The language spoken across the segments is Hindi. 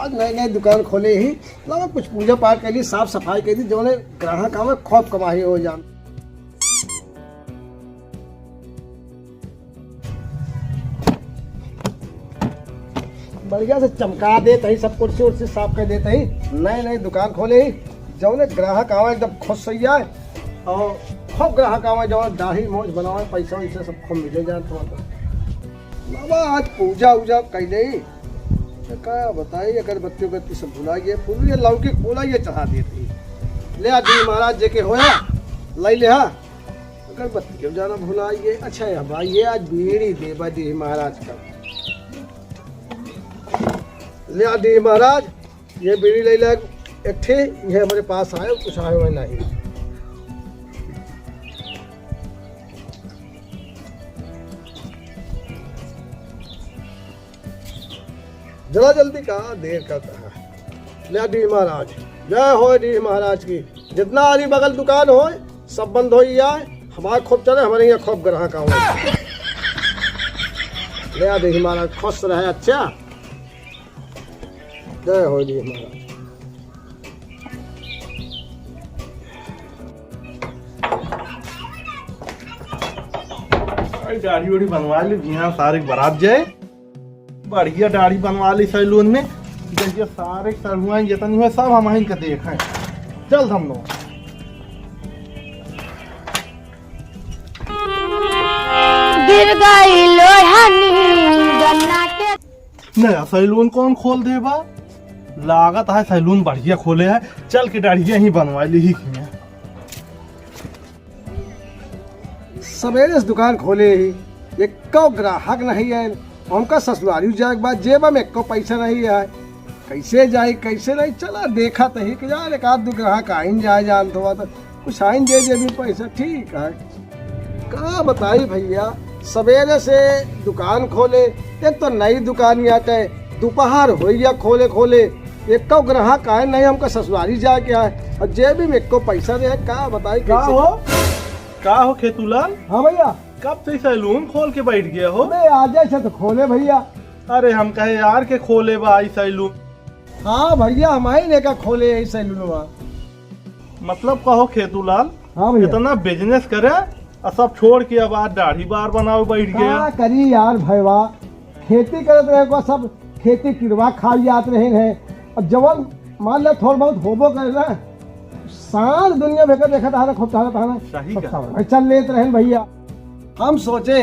आज नई नई दुकान खोले ही मतलब कुछ पूजा पाठ कर ली, साफ सफाई कर दी, जो ने ग्राहक आवे खूब कमाई हो जान। बढ़िया से चमका देते ही, सब कुर्सी उर्सी साफ कर देते ही, नई नई दुकान खोले ही, जो ने ग्राहक आवे एकदम खुश हो जाए और खूब ग्राहक आवे, जो दाढ़ी मोछ बनावे, पैसा वैसा सब खूब मिले जाए। थोड़ा बाबा आज पूजा उजा कैले क्या बताइए, अगरबत्ती उगरबत्ती सब भुलाइए, फूल ये लौकी फूला ये चढ़ा देती ले आदि महाराज जे के होया लै ले अगरबत्ती क्यों जाना भुलाइए। अच्छा है भाई ये आज बीड़ी देवा दी महाराज का, ले आदि महाराज ये बीड़ी ले ले एक थे, ये हमारे पास आए कुछ आए हुए नहीं। जरा जल्दी कहा देर करता है। ले डी महाराज जय हो, डी महाराज की जितना आरी बगल दुकान हो सब बंद हो जाए, हमारे खूब चले, हमारे यहाँ खूब ग्राहक आओ। ले डी महाराज खुश रहे। अच्छा जय हो डी महाराज। दाढ़ी वाड़ी बनवा ली, यहाँ सारे बारात जाए, बढ़िया दाढ़ी बनवा ली सैलून में, जैसे सारे सरुआएं जितनी हुए सब हम इनका देखें। चल हम लोग गिर गई लोहानी गन्ना के। नया सैलून कौन खोल देबा, लागत है सैलून बढ़िया खोले है, चल के दाढ़िया ही बनवा ली ही। सवेरे दुकान खोले ही, एक ग्राहक नहीं है, हमका ससुरारी जाए के बाद जेब में एको पैसा नहीं है, कैसे जाए कैसे नहीं। चला देखा तो ही कि यार एक आध दो ग्राहक आइन जाए जान तो कुछ आइन दे दे भी पैसा, ठीक है। क्या बताई भैया, सवेरे से दुकान खोले, एक तो नई दुकान आते दोपहर हो गया खोले खोले, एक ग्राहक आए नहीं, हमका ससुरारी जाके आए और जेब में एको पैसा दे। क्या बताई का हो खेतूलाल? हाँ भैया कब से सैलून खोल के बैठ गया हो? आ जाए तो खोले भैया। अरे हम कहे यार के खोले भाई सैलून। हाँ भैया हम ही लेकर खोले यही सैलून। मतलब कहो खेतूलाल, हाँ भैया इतना बिजनेस करे और सब छोड़ के अब आज दाढ़ी बार बनाओ बैठ गया। क्या करी यार भैया, खेती करते रहे को सब खेती किरवा खा जाते रहे हैं, और जवन मान लो थोड़ा बहुत होबो करे ना, साल दुनिया भर देखा था खूब था चल लेते रहे भैया। हम सोचे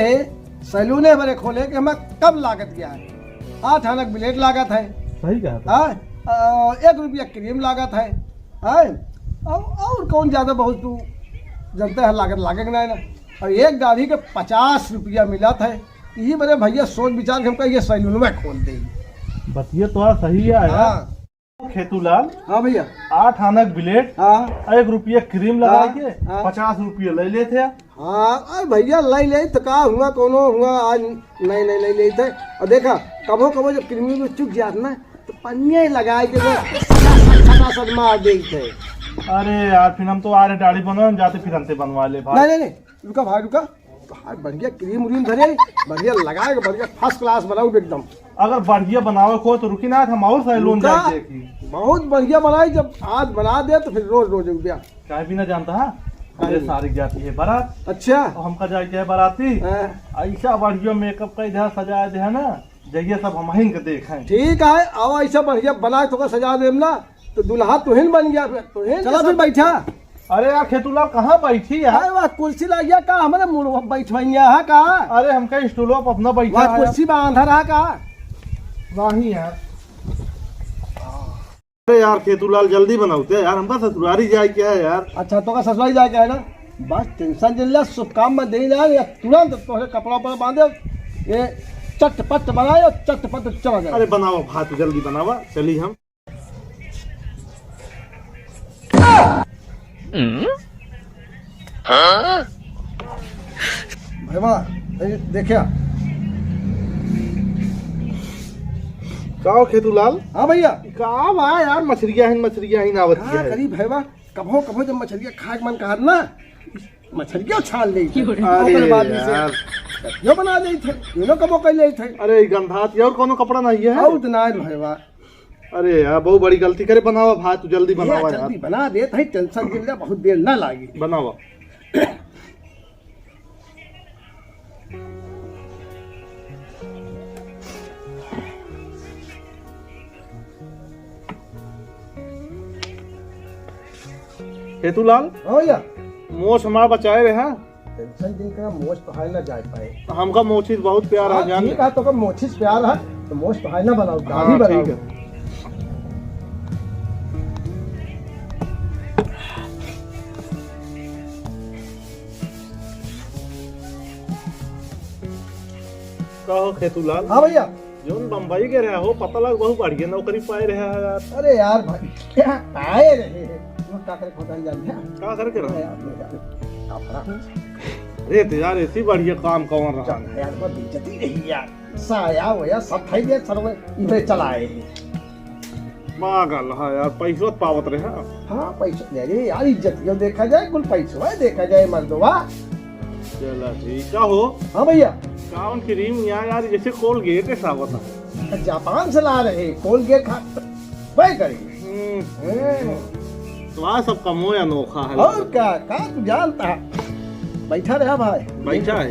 सैलूने बड़े खोले कि हमें कब लागत गया है, 8 आना ब्लेड लागत है, सही कहा, 1 रुपया क्रीम लागत है, और कौन ज्यादा बहुत तू जनता है लागत लागेगा ना, और एक दाढ़ी के 50 रुपया मिला था। यही बड़े भैया सोच विचार के हमका ये सैलून में खोल दे। बतिया तो सही है यार खेतूलाल। हाँ भैया 8 आना ब्लेड, हाँ 1 रुपया क्रीम लगा के हाँ। 50 रुपया ले लेते। हाँ अरे भैया ले तो का हुआ कोनो हुआ आज नहीं ले लेते। और देखा कबो कबो जब क्रीमी में चुक जात ना तो पन्ने लगाए के सट मार देते। अरे यार फिर हम तो आ रहे दाढ़ी बनवा जाते, फिर हमसे बनवा ले भाई। नहीं रुका भाई रुका, भाई बढ़िया क्रीम व्रीम धरे बढ़िया लगाए, बढ़िया फर्स्ट क्लास बनाऊ एकदम। अगर बढ़िया बनावे को तो रुकी ना, हम और सैलून जाए की। बहुत बढ़िया बनाई, जब आज बना दे तो फिर रोज रोज रुपया। चाय भी ना जानता है, मेरे सारी जाती है बारात। अच्छा तो हमका जाए बाराती ऐसा बढ़िया मेकअप का इधर सजाए दे है ना, जहिए सब हम ही देखें। ठीक है आओ ऐसा बढ़िया बना तो सजा दे ना, तो दुल्हा तुहिन बन गया फिर तुहिन। चला फिर बैठा। अरे यार खेतूलाल कहाँ बैठी है? वह कुर्सी लगिया का हमारे मुड़ बैठवैया है का? अरे हमका स्टूलो पर अपना बैठा है, कुर्सी बांधा रहा का वही यार। अरे यार खेतूलाल जल्दी बनाओते यार, हमका ससुरारी जाए क्या है यार। अच्छा तो का ससुरारी जाए क्या है ना, बस टेंशन जिल्ला शुभ काम में दे जाए, तुरंत तो कपड़ा पर बांधे, ये चटपट बनाए और चटपट चला जाए। अरे बनाओ भात जल्दी बनावा, चली हम। भैया देखिया का खेतूलाल? हाँ भैया का भाई यार मछलियां ही नावत हाँ करीब भैया, कभो कभो जब मछलियाँ खाए मन कहा ना, मछलियाँ छान ले यो बना दे थे, कबो कर ले थे। अरे गंधात और कोनो कपड़ा नहीं है? और ना भैया अरे यार बहुत बड़ी गलती करे, बनावा भाई तू जल्दी बनावा यार। जल्दी बना दे तही टेंशन गिर जा, बहुत देर ना लागी। बनावा। हेतुलाल हो या मोश हमारा बचाए रहे हैं। टेंशन दिन का मोच तो है ना जा पाए। हमका मोचिस बहुत प्यार है जान। ठीक है तो का मोचिस प्यार है तो मोच तो है ना बनाओ, दाढ़ी हाँ, बनाओ। ठीक है। कहो खेतुलाल, हाँ भैया। जोन बम्बई के रहे हो पता लग बहुत बढ़िया नौकरी पाए रहे हैं यार। अरे यार भाई क्या पाए रहे वो का करे खोदा जान है क्या करके रहे यार अपना अरे तो यार ऐसी बढ़िया काम कौन रहा है यार को बेइज्जती रही यार। साया वो यार सब खाई दे सर्वे इधर चलाए। पागल है यार, पैसों पावत रहे हैं। हाँ पैसा ले रे यार, इज्जत क्यों देखा जाए, कुल पैसा देखा जाए मर्दवा। चला ठीक क्या हो। हाँ भैया काउन क्रीम यार जैसे कोलगेट ऐसा होता है। जापान से ला रहे कोलगेट खा वही करेंगे। तो आ सब कमो अनोखा है। और क्या तू जानता बैठा रहा भाई, बैठा है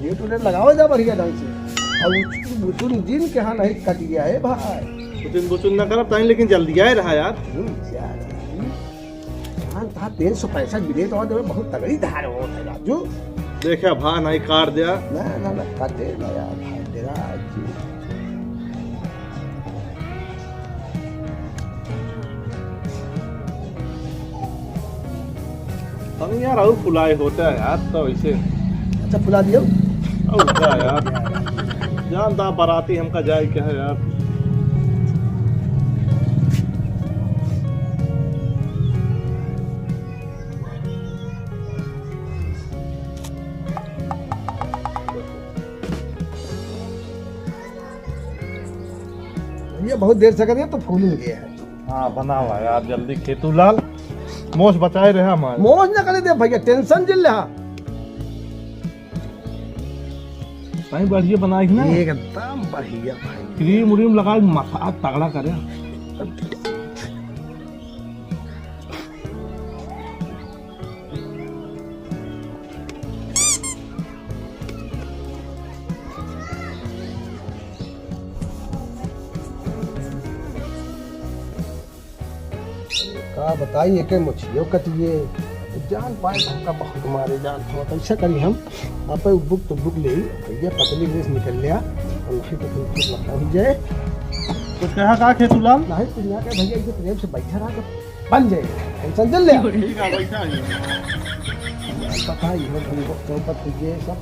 रेट उरेट लगाओ जा बढ़िया ढंग से। और बुचुन जिन के यहाँ नहीं कट गया है भाई। बुचुन बुचुन ना करब ताई, लेकिन जल्दी आए रहा यार। जानता 365 मिले तो बहुत तगड़ी धार हो राजू। देखा भा नहीं काट दिया ना ना ना काटे ना यार भाई तेरा जी। हम यार और फुलाए होता है यार तो ऐसे। अच्छा फुला दियो। और क्या यार जानता बाराती हमका जाए क्या है यार। ये बहुत देर से करिए तो फूल गया है। हाँ बना हुआ यार जल्दी। खेतूलाल मोश बचाए रहे हमारे। मौज न करे दे भैया, टेंशन जिल रहा। ताई बढ़िया बनाई ना एकदम बढ़िया भाई। क्रीम उरीम लगाए मसाज तगड़ा करे। का बताइए के मुझियो कटिए जान पाए हमका बहुत मारे जान हो। तो ऐसा करी हम आप बुक तो बुक ले भैया पतली रेस निकल लिया और नहीं तो फिर कुछ लगता हो जाए। तो कहा का खेतूलाल नहीं कुछ ना के भैया इधर प्रेम से बैठा रहा तो बन जाए। टेंशन चल लिया ठीक है बैठा है। पता ही है हमको चौपट ये सब।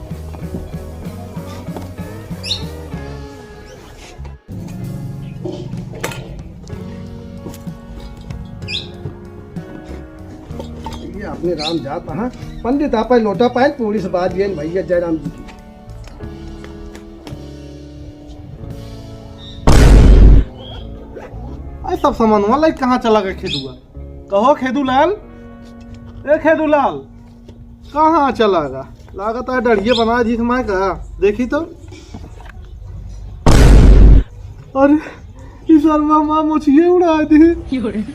ये अपने राम जात हाँ पंडित आप लोटा पाए पूरी से बात ये भैया जयराम जी की। सब सामान वाला कहाँ चला गया खेदुआ। कहो खेदूलाल, ए खेदूलाल कहाँ चला गया। लागत है डढ़िए बना जी मैं कहा देखी तो। अरे इस बार माँ मुझे उड़ा दी खेदुआ।